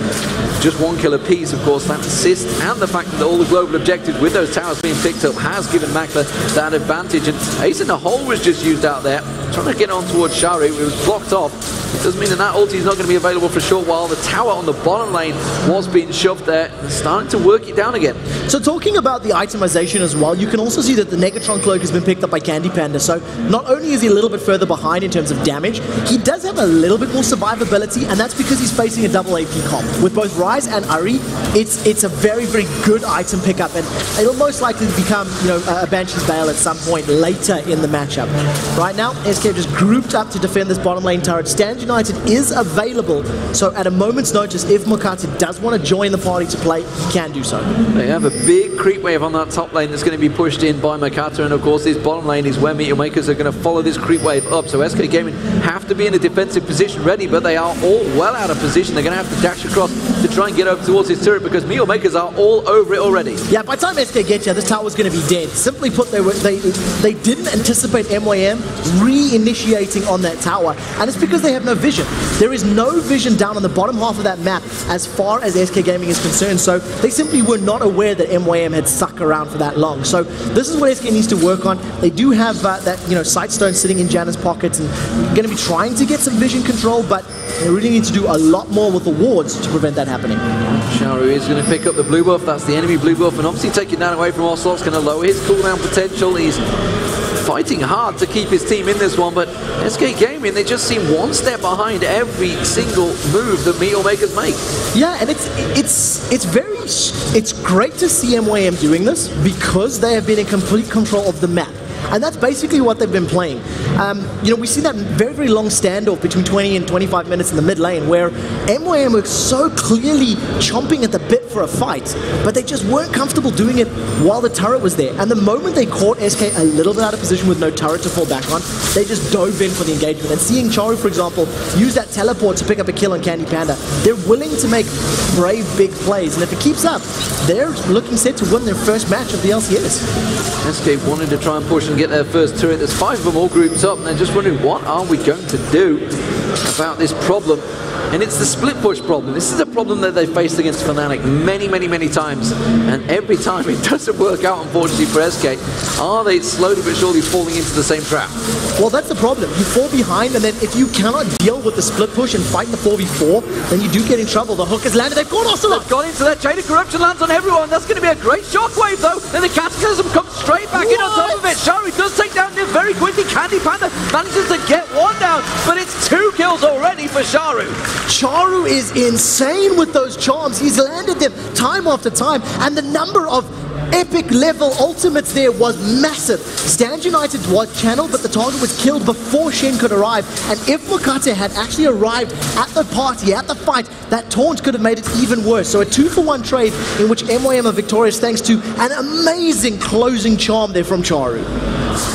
just 1 kill apiece, of course. That assist and the fact that all the global objectives with those towers being picked up has given Makler that advantage. And Ace in the Hole was just used out there, trying to get on towards Charu. It was blocked off. It does mean that ulti is not going to be available for a short while. The tower on the bottom lane was being shoved there and starting to work it down again. So talking about the itemization as well, you can also see that the Negatron Cloak has been picked up by Candy Panda. So not only is he a little bit further behind in terms of damage, he does have a little bit more survivability, and that's because he's facing a double AP comp. With both Ryze and Ahri, it's a very, very good item pickup, and it'll most likely become, you know, a Banshee's Veil at some point later in the matchup. Right now, SK just grouped up to defend this bottom lane turret. Stand United is available, so at a moment's notice, if Mokata does want to join the party to play, he can do so. They have a big creep wave on that top lane that's going to be pushed in by Mokata, and of course this bottom lane is where Meteor Makers are going to follow this creep wave up. So SK Gaming have to be in a defensive position ready, but they are all well out of position. They're going to have to dash across to try and get over towards this turret because Meteor Makers are all over it already. Yeah, by the time SK gets here, this tower's going to be dead. Simply put, they didn't anticipate MYM re-initiating on that tower, and it's because they have no vision. There is no vision down on the bottom half of that map as far as SK Gaming is concerned, so they simply were not aware that MYM had stuck around for that long. So this is what SK needs to work on. They do have that, you know, Sightstone sitting in Janna's pockets and going to be trying to get some vision control, but they really need to do a lot more with the wards to prevent that happening. Sharu is going to pick up the blue buff. That's the enemy blue buff, and obviously taking that away from Ocelot's going to lower his cooldown potential. He's fighting hard to keep his team in this one, but SK Gaming, they just seem one step behind every single move that Meteor Makers make. Yeah, and it's great to see MYM doing this because they have been in complete control of the map. And that's basically what they've been playing. You know, we see that very, very long standoff between 20 and 25 minutes in the mid lane where MYM were so clearly chomping at the bit for a fight, but they just weren't comfortable doing it while the turret was there. And the moment they caught SK a little bit out of position with no turret to fall back on, they just dove in for the engagement. And seeing Charu, for example, use that teleport to pick up a kill on Candy Panda, they're willing to make brave, big plays. And if it keeps up, they're looking set to win their first match of the LCS. SK wanted to try and push and get their first turret. There's 5 of them all grouped up, and they're just wondering, what are we going to do about this problem? And it's the split push problem. This is a problem that they faced against Fnatic many, many, many times. And every time it doesn't work out, unfortunately, for SK. Are they slowly but surely falling into the same trap? Well, that's the problem. You fall behind, and then if you cannot deal with the split push and fight the 4v4, then you do get in trouble. The hook has landed. They've gone Ocelot. They've gone into that. Chain of Corruption lands on everyone. That's going to be a great shockwave, though. And the Cataclysm comes straight back in on top of it. Sharu does take down Niv very quickly. Candy Panda manages to get one down, but it's 2 kills already for Sharu. Charu is insane with those charms. He's landed them time after time, and the number of epic level ultimates there was massive. Stand United was channeled, but the target was killed before Shen could arrive. And if Mokata had actually arrived at the party, at the fight, that taunt could have made it even worse. So a 2-for-1 trade in which MYM are victorious thanks to an amazing closing charm there from Charu.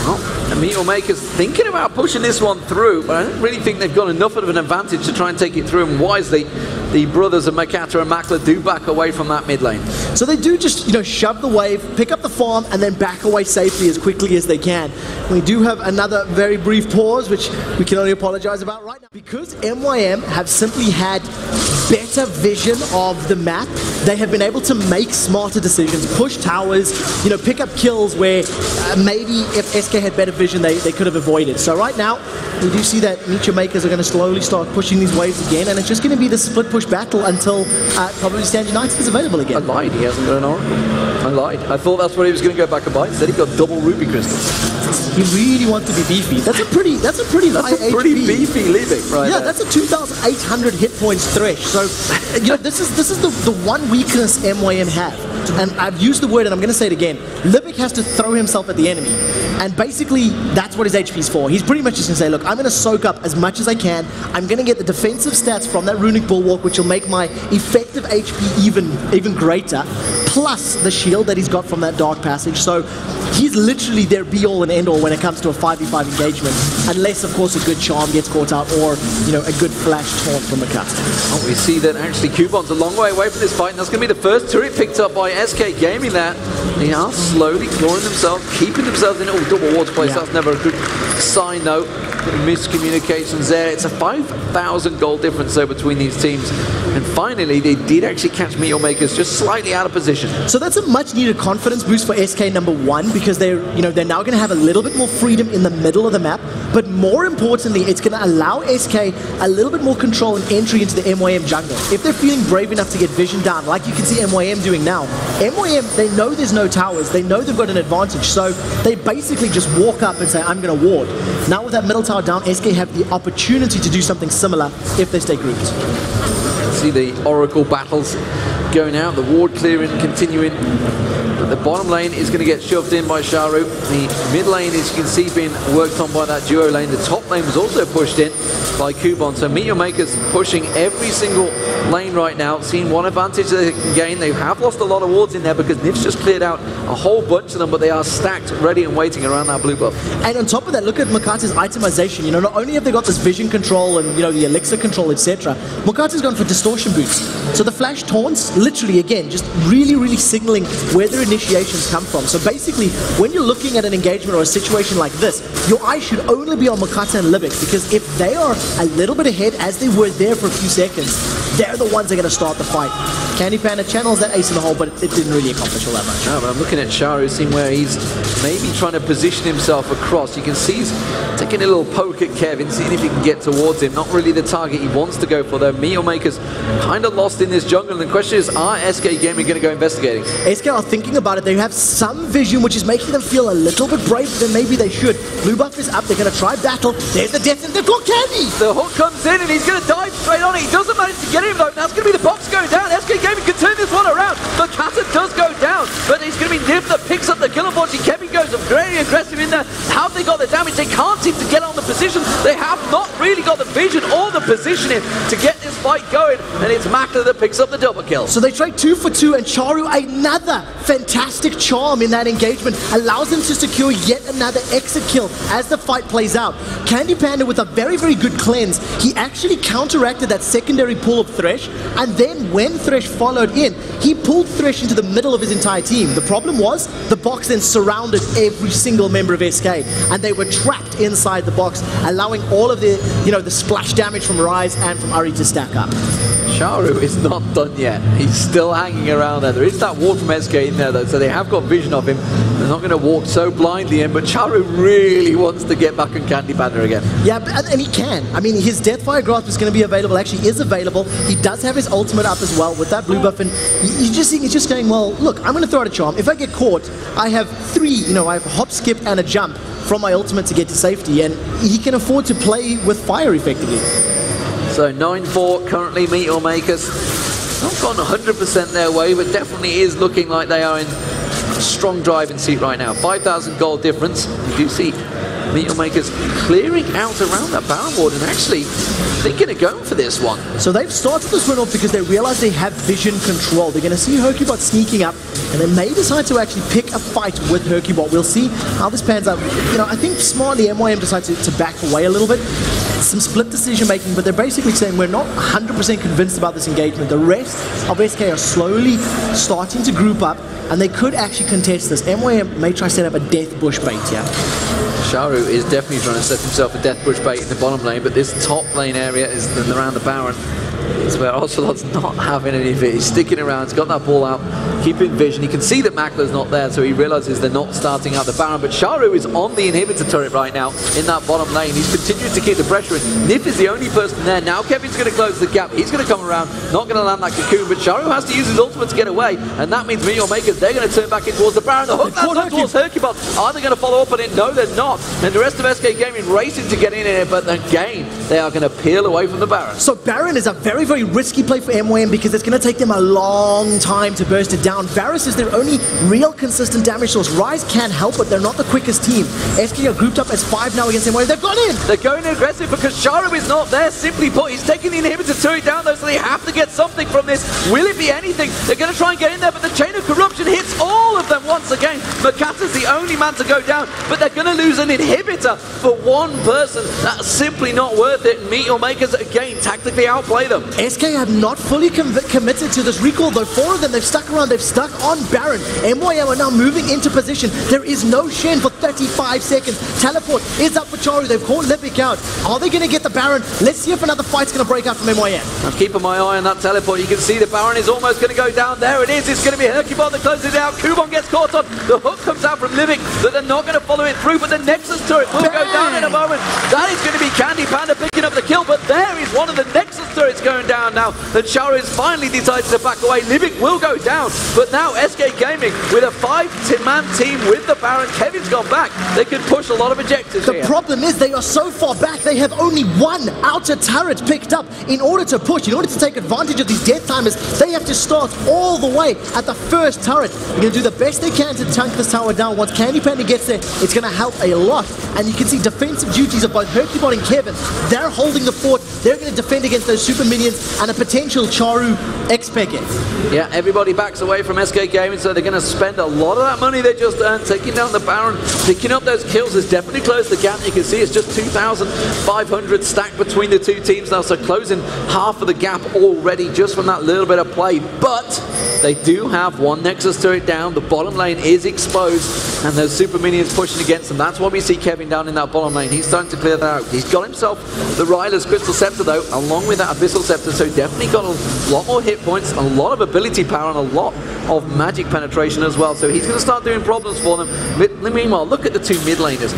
Well, the Meteor Makers thinking about pushing this one through, but I don't really think they've got enough of an advantage to try and take it through, and wisely, the brothers of Mokata and Makla do back away from that mid lane. So they do just, you know, shove the wave, pick up the farm, and then back away safely as quickly as they can. We do have another very brief pause, which we can only apologize about right now. Because MYM have simply had better vision of the map, they have been able to make smarter decisions, push towers, you know, pick up kills where maybe if SK had better vision, they could have avoided. So right now, we do see that Meteor Makers are going to slowly start pushing these waves again, and it's just going to be the split push battle until probably Stand United is available again. I lied, he hasn't got an Oracle. I lied. I thought that's what he was going to go back and buy. Instead he got double Ruby Crystals. He really wants to be beefy. That's a pretty high HP. Beefy living, right? Yeah, that's a 2,800 hit points thresh. So, you know, this is the one weakness MYM have. And I've used the word, and I'm going to say it again. Livic has to throw himself at the enemy. And basically, that's what his HP is for. He's pretty much just going to say, look, I'm going to soak up as much as I can. I'm going to get the defensive stats from that Runic Bulwark, which will make my effective HP even greater, plus the shield that he's got from that Dark Passage. So he's literally their be-all and end-all when it comes to a 5v5 engagement, unless, of course, a good charm gets caught out or, you know, a good flash taunt from the cast. Oh, we see that actually Cubon's a long way away from this fight, and that's going to be the first turret picked up by SK Gaming there. They are slowly clawing themselves, keeping themselves in. Oh, double wards place, yeah. That's never a good sign, though. miscommunications there. It's a 5,000 gold difference though between these teams. And finally, they did actually catch Meteor Makers just slightly out of position. So that's a much needed confidence boost for SK #1 because they're now going to have a little bit more freedom in the middle of the map. But more importantly, it's going to allow SK a little bit more control and entry into the MYM jungle. If they're feeling brave enough to get vision down, like you can see MYM doing now, MYM, they know there's no towers. They know they've got an advantage. So they basically just walk up and say, I'm going to ward. Now with that middle tower down, SK have the opportunity to do something similar if they stay grouped. See the Oracle battles going out, the ward clearing continuing. But the bottom lane is going to get shoved in by Sharu. The mid lane, as you can see, being worked on by that duo lane. The top lane was also pushed in by Kubon. So Meteor Makers pushing every single lane right now, seeing what advantage they can gain. They have lost a lot of wards in there because Nif's just cleared out a whole bunch of them, but they are stacked, ready and waiting around that blue buff. And on top of that, look at Mokata's itemization. Not only have they got this vision control and the elixir control, etc., Mokata's gone for distortion boots. So the flash taunts, literally again, just really signaling where their initiations come from. So basically, when you're looking at an engagement or a situation like this, your eye should only be on Mokata and Libic, because if they are a little bit ahead, as they were there for a few seconds, they're the ones that are going to start the fight. Candy Panda channels that ace in the hole, but it didn't really accomplish all that much. No, but I'm looking at Sharu, seeing where he's maybe trying to position himself across. You can see he's taking a little poke at Kevin, seeing if he can get towards him. Not really the target he wants to go for, though. Meteor Makers kind of lost in this jungle, and the question is, are SK Gaming going to go investigating? SK are thinking about it. They have some vision, which is making them feel a little bit braver than maybe they should. Blue buff is up. They're going to try battle. There's the death, and they've got Candy! The hook comes in, and he's going to dive straight on it. He doesn't manage to get him, though. Now it's going to be the box going down. SK Gaming can turn this one around. The Kata does go down, but it's going to be Niv that picks up the kill. Unfortunately, Kevin goes very aggressive in there. How have they got the damage? They can't seem to get on the position. They have not really got the vision or the positioning to get this fight going, and it's Makler that picks up the double kill. So they trade 2 for 2, and Charu, another fantastic charm in that engagement, allows them to secure yet another exit kill as the fight plays out. Candy Panda with a very good cleanse. He actually counteracted that secondary pull of Thresh, and then when Thresh followed in, he pulled Thresh into the middle of his entire team. The problem was, the box then surrounded every single member of SK, and they were trapped inside the box, allowing all of the, the splash damage from Ryze and from Ahri to stack up. Sharu is not done yet. He's still hanging around there. There is that ward from SK in there, though, so they have got vision of him. They're not going to walk so blindly in, but Sharu really wants to get back on Candy Panda again. Yeah, and he can. I mean, his Deathfire Grasp is going to be available, actually is available. He does have his ultimate up as well with that blue buff, and he's just going, well, look, I'm going to throw out a charm. If I get caught, I have 3, I have a hop, skip, and a jump from my ultimate to get to safety, and he can afford to play with fire effectively. So 9-4 currently, Meteor Makers. Not gone 100% their way, but definitely is looking like they are in a strong driving seat right now. 5,000 gold difference. You do see Meteor Makers clearing out around that Baron ward and actually thinking of going for this one. So they've started this run off because they realize they have vision control. They're going to see Hercubot sneaking up, and they may decide to actually pick a fight with Hercubot. We'll see how this pans out. I think smartly MYM decides to back away a little bit. Some split decision making, but they're basically saying we're not 100% convinced about this engagement. The rest of SK are slowly starting to group up, and they could actually contest this. MYM may try to set up a death bush bait, yeah? Sharu is definitely trying to set himself a death bush bait in the bottom lane, but this top lane area is around the Baron. It's where Ocelot's not having any of it. He's sticking around, he's got that ball out, keeping vision. He can see that Makler's not there, so he realizes they're not starting out the Baron. But Sharu is on the inhibitor turret right now in that bottom lane. He's continuing to keep the pressure in. Nif is the only person there. Now Kevin's going to close the gap. He's going to come around, not going to land that cocoon, but Sharu has to use his ultimate to get away, and that means Meteor Makers, they're going to turn back in towards the Baron. The hook lands up towards Hercubot. Are they going to follow up on it? No, they're not. And the rest of SK Gaming racing to get in it, but again, they are going to peel away from the Baron. So Baron is a very risky play for MYM because it's going to take them a long time to burst it down. Varus is their only real consistent damage source. Ryze can help, but they're not the quickest team. SK are grouped up as 5 now against MYM. They've gone in! They're going aggressive because Sharu is not there, simply put. He's taking the inhibitor turret down though, so they have to get something from this. Will it be anything? They're going to try and get in there, but the Chain of Corruption hits all of them once again. Mokata's the only man to go down, but they're going to lose an inhibitor for one person. That's simply not worth it. Meteor Makers, again, tactically outplay them. SK have not fully committed to this recall, though. 4 of them, they've stuck around, they've stuck on Baron. MYM are now moving into position. There is no Shen for 35 seconds. Teleport is up for Charu. They've called Lipic out. Are they going to get the Baron? Let's see if another fight's going to break out from MYM. I'm keeping my eye on that teleport. You can see the Baron is almost going to go down. There it is. It's going to be Hercubot that closes it out. Kubon gets caught on. The hook comes out from Lipic, but they're not going to follow it through. But the Nexus turret will go down in a moment. That is going to be Candy Panda picking up the kill, but there is one of the Nexus turrets going down now. And Charu has finally decided to back away. Lipic will go down, but now SK Gaming with a 5-man team with the Baron. Kevin's gone back. They could push a lot of objectives The here. problem is they are so far back, they have only one outer turret picked up. In order to push, in order to take advantage of these death timers, they have to start all the way at the first turret. They're going to do the best they can to tank this tower down. Once Candy Panda gets there, it's going to help a lot. And you can see defensive duties of both Hercubot and Kevin. They're holding the fort. They're going to defend against those super minions and a potential Charu XPK. Yeah, everybody backs away from SK Gaming, so they're going to spend a lot of that money they just earned, taking down the Baron, picking up those kills. Has definitely closed the gap. You can see it's just 2,500 stacked between the two teams now, so closing half of the gap already just from that little bit of play. But they do have one Nexus turret down. The bottom lane is exposed, and those super minions pushing against them. That's why we see Kevin down in that bottom lane. He's starting to clear that out. He's got himself the Ryla's Crystal Scepter, though, along with that Abyssal Scepter, so definitely got a lot more hit points, a lot of ability power, and a lot of magic penetration as well. So he's going to start doing problems for them. Meanwhile, look at the two mid laners.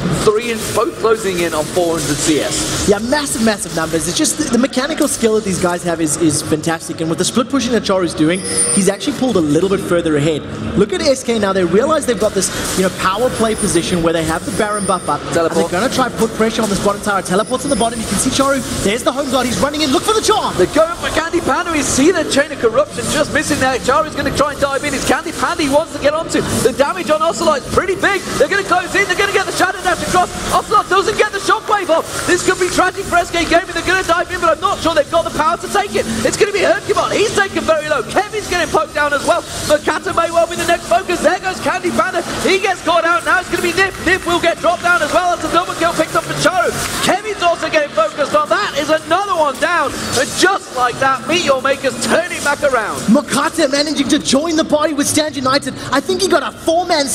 Both closing in on 400 CS. Yeah, massive numbers. It's just the mechanical skill that these guys have is fantastic. And with the split pushing that Charu's doing, he's actually pulled a little bit further ahead. Look at SK now. They realize they've got this, power play position where they have the Baron buff up. Teleport. And they're going to try to put pressure on this bottom tower. Teleports on the bottom. You can see Charu. There's the home guard. He's running in. Look for the charm. They're going for Candy Panda. We see the Chain of Corruption just missing there. Charu's going to try and dive in. It's Candy Panda he wants to get onto. The damage on Ocelot is pretty big. They're going to close in. They're going to get the Shadow Dash across. Ocelot doesn't get the shockwave off. This could be tragic for SK Gaming. They're going to dive in, but I'm not sure they've got the power to take it. It's going to be Hercubot. He's taken very low. Kevin's getting poked down as well. Makata may well be the next focus. There goes Candy Panda. He gets caught out. Now it's going to be Nip. Nip will get dropped down as well. That's a double kill picked up for Charu. Kevin's also getting focused on. That is another one down. And just like that, Meteor Maker's turning back around. Makata managing to join the party with Stand United. I think he got a 4-man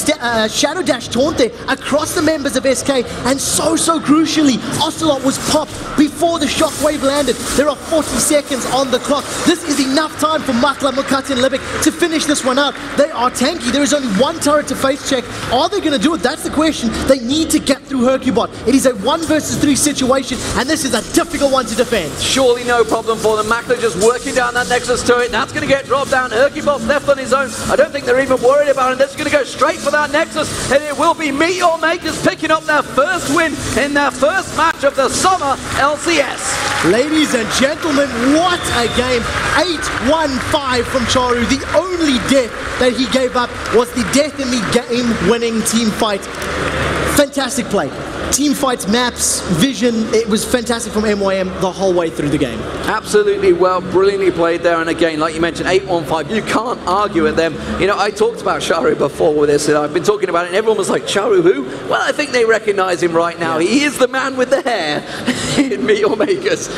Shadow Dash taunt there across the members of SK. And so crucially, Ocelot was popped before the shockwave landed. There are 40 seconds on the clock. This is enough time for Makla, Makata, and Lipic to finish this one out. They are tanky. There is only one turret to face check. Are they going to do it? That's the question. They need to get through Hercubot. It is a 1 versus 3 situation, and this is a difficult one to defend. Surely no problem for them. Makla just working down that Nexus turret. That's going to get dropped down. Hercubot's left on his own. I don't think they're even worried about it. They're just going to go straight for that Nexus, and it will be Meteor Makers picking up their first win in their first match of the summer LCS. Ladies and gentlemen, what a game. 8-1-5 from Charu. The only death that he gave up was the death in the game-winning team fight. Fantastic play. Team fights, maps, vision, it was fantastic from MYM the whole way through the game. Absolutely well, brilliantly played there, and again, like you mentioned, 8-1-5, you can't argue with them. I talked about Charu before with this, and I've been talking about it, and everyone was like, Charu who? Well, I think they recognize him right now. Yeah. He is the man with the hair in Meteor Makers.